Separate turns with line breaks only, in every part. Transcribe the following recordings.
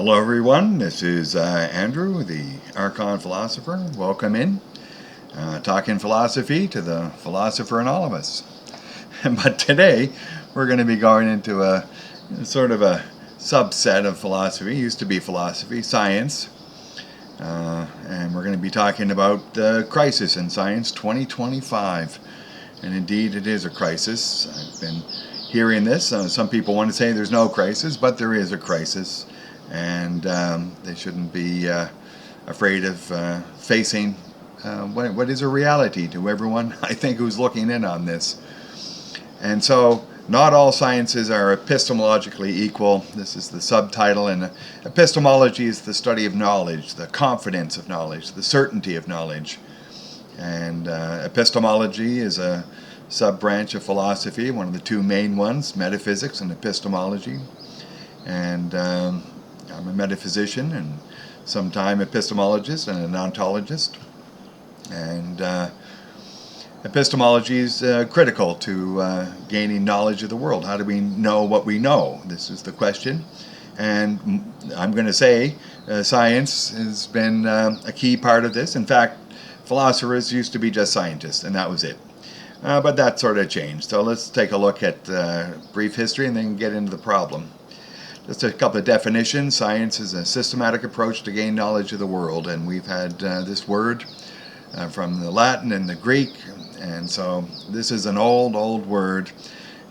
Hello everyone, this is Andrew, the Archon Philosopher. Welcome in, talking philosophy to the philosopher in all of us. But today we're going to be going into a sort of a subset of philosophy. It used to be philosophy, science, and we're going to be talking about the crisis in science 2025. And indeed it is a crisis. I've been hearing this. Some people want to say there's no crisis, but there is a crisis. And they shouldn't be afraid of facing what is a reality to everyone, I think, who's looking in on this. And so, not all sciences are epistemologically equal. This is the subtitle, and epistemology is the study of knowledge, the confidence of knowledge, the certainty of knowledge. And epistemology is a sub-branch of philosophy, one of the two main ones, metaphysics and epistemology. And I'm a metaphysician and sometime epistemologist and an ontologist. And epistemology is critical to gaining knowledge of the world. How do we know what we know? This is the question. And I'm going to say science has been a key part of this. In fact, philosophers used to be just scientists, and that was it. But that sort of changed. So let's take a look at brief history and then get into the problem. Just a couple of definitions. Science is a systematic approach to gain knowledge of the world, and we've had this word from the Latin and the Greek, and so this is an old word.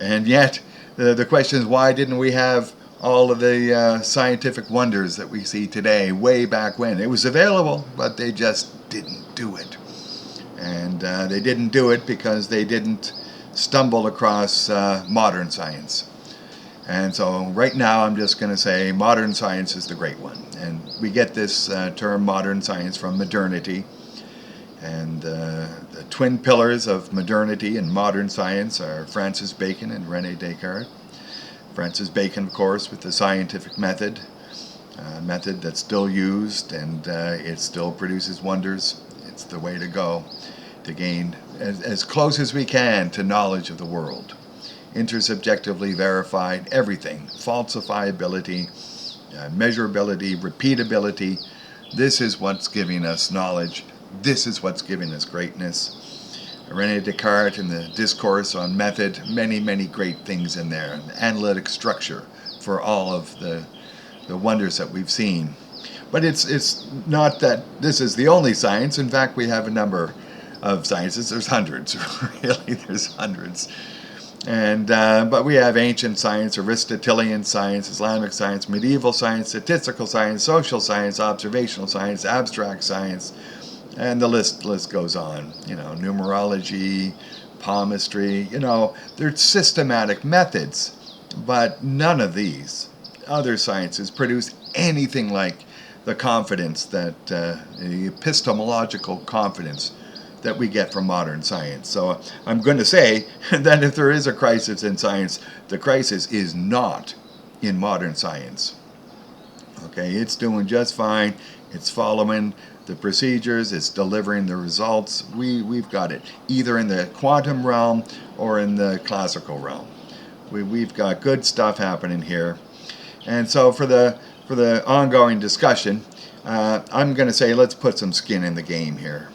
And yet the question is, why didn't we have all of the scientific wonders that we see today way back when? It was available, but they just didn't do it. And they didn't do it because they didn't stumble across modern science. And so right now I'm just going to say modern science is the great one. And we get this term modern science from modernity. And the twin pillars of modernity and modern science are Francis Bacon and René Descartes. Francis Bacon, of course, with the scientific method, method that's still used, and it still produces wonders. It's the way to go to gain as close as we can to knowledge of the world. Intersubjectively verified everything, falsifiability, measurability, repeatability. This is what's giving us knowledge. This is what's giving us greatness. René Descartes in the discourse on method, many great things in there. An analytic structure for all of the wonders that we've seen. But it's not that this is the only science. In fact, we have a number of sciences. There's hundreds, really. There's hundreds. And but we have ancient science, Aristotelian science, Islamic science, medieval science, statistical science, social science, observational science, abstract science, and the list goes on. Numerology, palmistry. They're systematic methods, but none of these other sciences produce anything like the confidence that the epistemological confidence that we get from modern science. So I'm going to say that if there is a crisis in science, the crisis is not in modern science. Okay, it's doing just fine. It's following the procedures. It's delivering the results. We've got it either in the quantum realm or in the classical realm. We've got good stuff happening here. And so for the ongoing discussion, I'm going to say let's put some skin in the game here.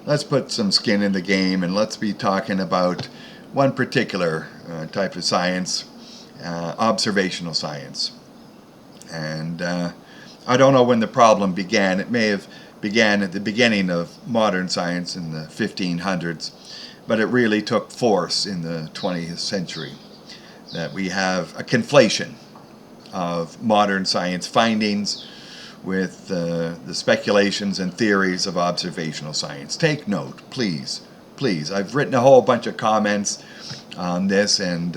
Let's put some skin in the game, and let's be talking about one particular type of science, observational science. And I don't know when the problem began. It may have began at the beginning of modern science in the 1500s, but it really took force in the 20th century, that we have a conflation of modern science findings with the speculations and theories of observational science. Take note, please. I've written a whole bunch of comments on this, and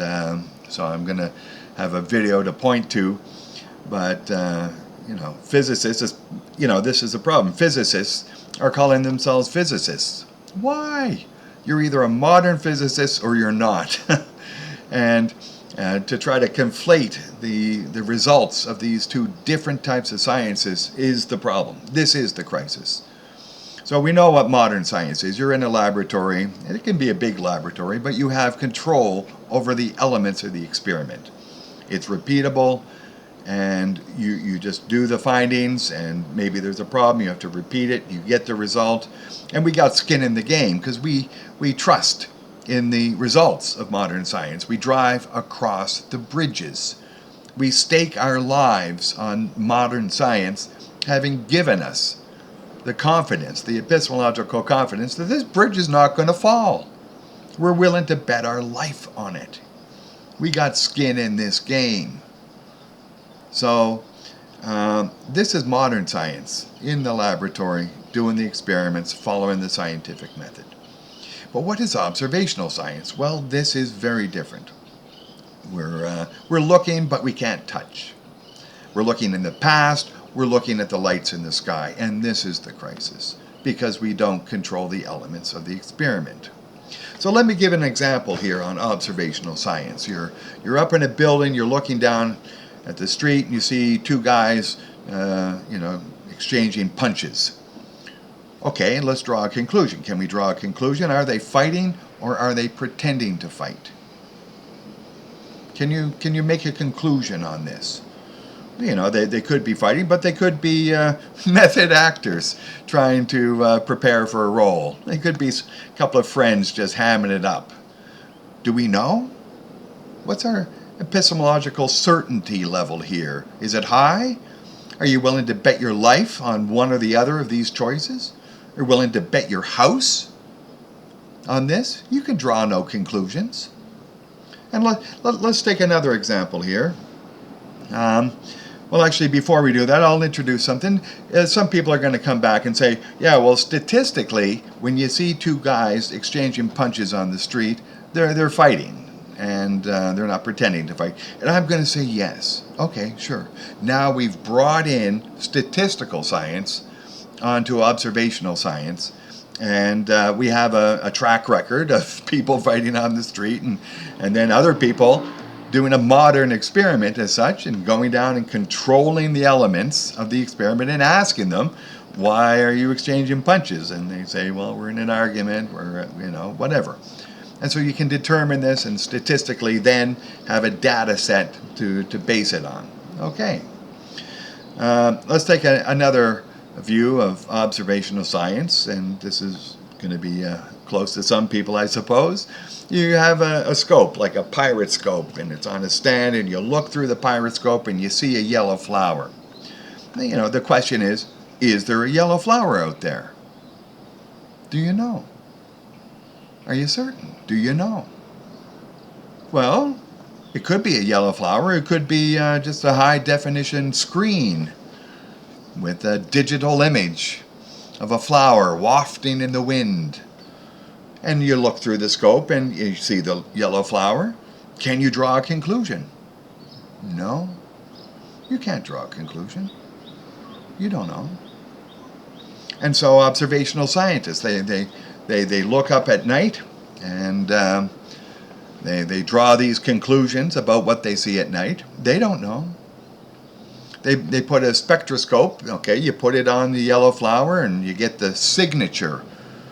so I'm going to have a video to point to. But, physicists, this is a problem. Physicists are calling themselves physicists. Why? You're either a modern physicist or you're not. And to try to conflate the results of these two different types of sciences is the problem. This is the crisis. So we know what modern science is. You're in a laboratory, and it can be a big laboratory, but you have control over the elements of the experiment. It's repeatable, and you just do the findings, and maybe there's a problem, you have to repeat it, you get the result, and we got skin in the game because we trust in the results of modern science. We drive across the bridges. We stake our lives on modern science having given us the confidence, the epistemological confidence, that this bridge is not going to fall. We're willing to bet our life on it. We got skin in this game. So this is modern science in the laboratory, doing the experiments, following the scientific method. But what is observational science? Well, this is very different. We're looking, but we can't touch. We're looking in the past, we're looking at the lights in the sky, and this is the crisis, because we don't control the elements of the experiment. So let me give an example here on observational science. You're up in a building, you're looking down at the street, and you see two guys, exchanging punches. Okay, let's draw a conclusion. Can we draw a conclusion? Are they fighting, or are they pretending to fight? Can you make a conclusion on this? They could be fighting, but they could be method actors trying to prepare for a role. They could be a couple of friends just hamming it up. Do we know? What's our epistemological certainty level here? Is it high? Are you willing to bet your life on one or the other of these choices? Are you willing to bet your house on this? You can draw no conclusions. And let's take another example here. Well, actually, before we do that, I'll introduce something. Some people are going to come back and say, yeah, well, statistically, when you see two guys exchanging punches on the street, they're fighting, and they're not pretending to fight. And I'm going to say yes. Okay, sure. Now we've brought in statistical science onto observational science, and we have a track record of people fighting on the street, and then other people doing a modern experiment as such, and going down and controlling the elements of the experiment and asking them, why are you exchanging punches? And they say, well, we're in an argument, we're, whatever. And so you can determine this and statistically then have a data set to base it on. Okay. Let's take another view of observational science, and this is going to be close to some people, I suppose. You have a scope, like a pirate scope, and it's on a stand, and you look through the pirate scope and you see a yellow flower. The question is there a yellow flower out there? Do you know? Are you certain? Do you know? Well, it could be a yellow flower. It could be just a high-definition screen with a digital image of a flower wafting in the wind. And you look through the scope and you see the yellow flower. Can you draw a conclusion? No. You can't draw a conclusion. You don't know. And so observational scientists, they look up at night, and they draw these conclusions about what they see at night. They don't know. They put a spectroscope, okay, you put it on the yellow flower and you get the signature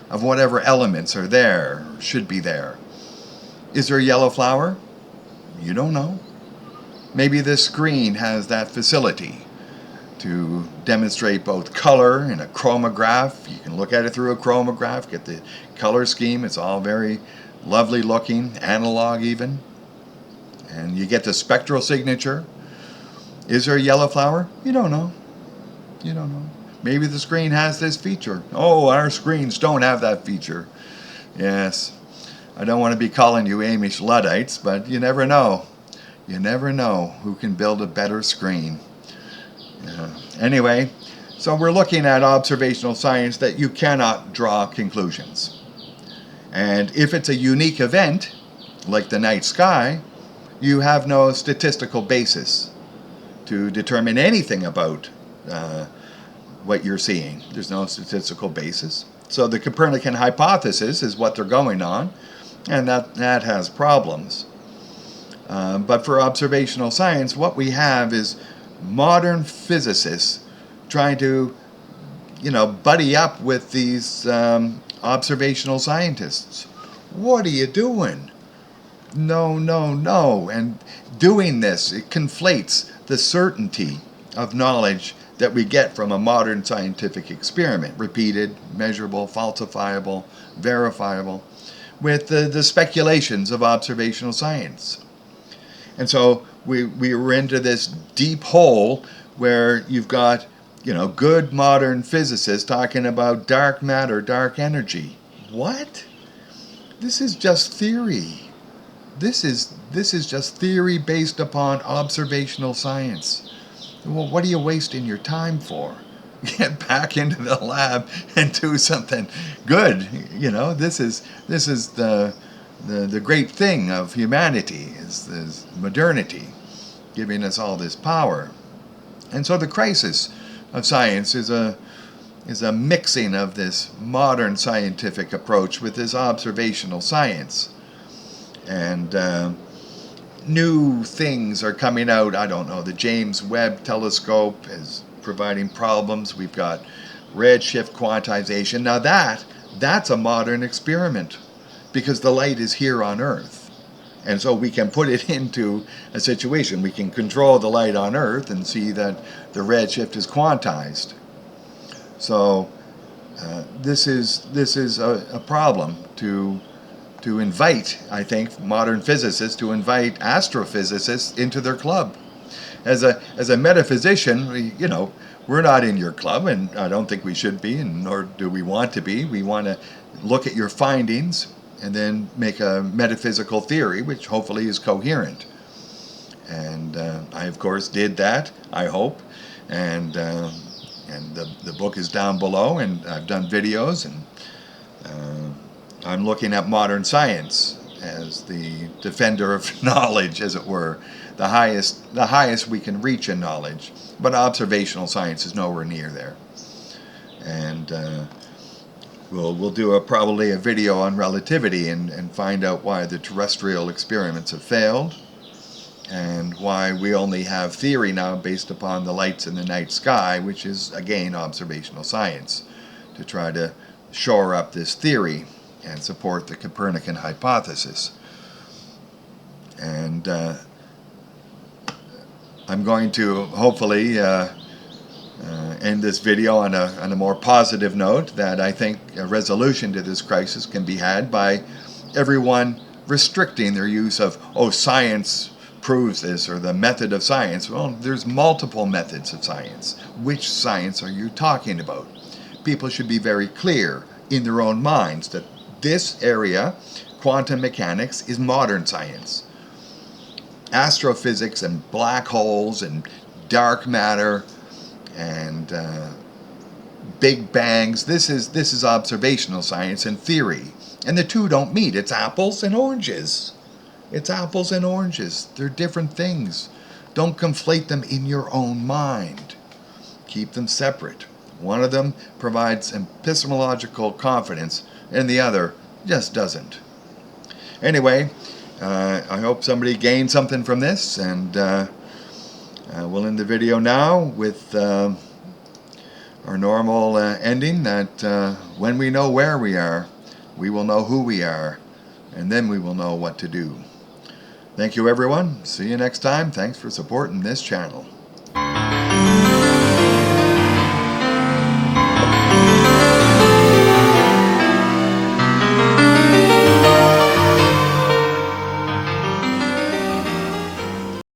of whatever elements are there, or should be there. Is there a yellow flower? You don't know. Maybe this screen has that facility to demonstrate both color and a chromograph. You can look at it through a chromograph, get the color scheme. It's all very lovely looking, analog even. And you get the spectral signature. Is there a yellow flower? You don't know. You don't know. Maybe the screen has this feature. Oh, our screens don't have that feature. Yes, I don't want to be calling you Amish Luddites, but you never know. You never know who can build a better screen. Anyway, so we're looking at observational science that you cannot draw conclusions. And if it's a unique event, like the night sky, you have no statistical basis to determine anything about what you're seeing. There's no statistical basis. So the Copernican hypothesis is what they're going on, and that has problems. But for observational science, what we have is modern physicists trying to, buddy up with these observational scientists. What are you doing? No. And doing this, it conflates the certainty of knowledge that we get from a modern scientific experiment, repeated, measurable, falsifiable, verifiable, with the speculations of observational science. And so we were into this deep hole where you've got, good modern physicists talking about dark matter, dark energy. What? This is just theory. This is just theory based upon observational science. Well, what are you wasting your time for? Get back into the lab and do something good. This is the great thing of humanity is modernity, giving us all this power. And so the crisis of science is a mixing of this modern scientific approach with this observational science. And new things are coming out. I don't know, the James Webb telescope is providing problems. We've got redshift quantization. Now that's a modern experiment because the light is here on Earth. And so we can put it into a situation. We can control the light on Earth and see that the redshift is quantized. So this is a problem to invite, I think, modern physicists, to invite astrophysicists into their club. As a metaphysician, we're not in your club, and I don't think we should be, and nor do we want to be. We want to look at your findings and then make a metaphysical theory, which hopefully is coherent. And I, of course, did that, I hope. And the book is down below, and I've done videos, and I'm looking at modern science as the defender of knowledge, as it were, the highest we can reach in knowledge. But observational science is nowhere near there. And we'll do probably a video on relativity and find out why the terrestrial experiments have failed, and why we only have theory now based upon the lights in the night sky, which is, again, observational science, to try to shore up this theory and support the Copernican hypothesis. And I'm going to hopefully end this video on a more positive note, that I think a resolution to this crisis can be had by everyone restricting their use of, science proves this, or the method of science. Well, there's multiple methods of science. Which science are you talking about? People should be very clear in their own minds that this area, quantum mechanics, is modern science. Astrophysics and black holes and dark matter and big bangs, this is observational science and theory. And the two don't meet. It's apples and oranges. It's apples and oranges. They're different things. Don't conflate them in your own mind. Keep them separate. One of them provides epistemological confidence, and the other just doesn't. Anyway, I hope somebody gained something from this, and we'll end the video now with our normal ending, that when we know where we are, we will know who we are, and then we will know what to do. Thank you, everyone. See you next time. Thanks for supporting this channel.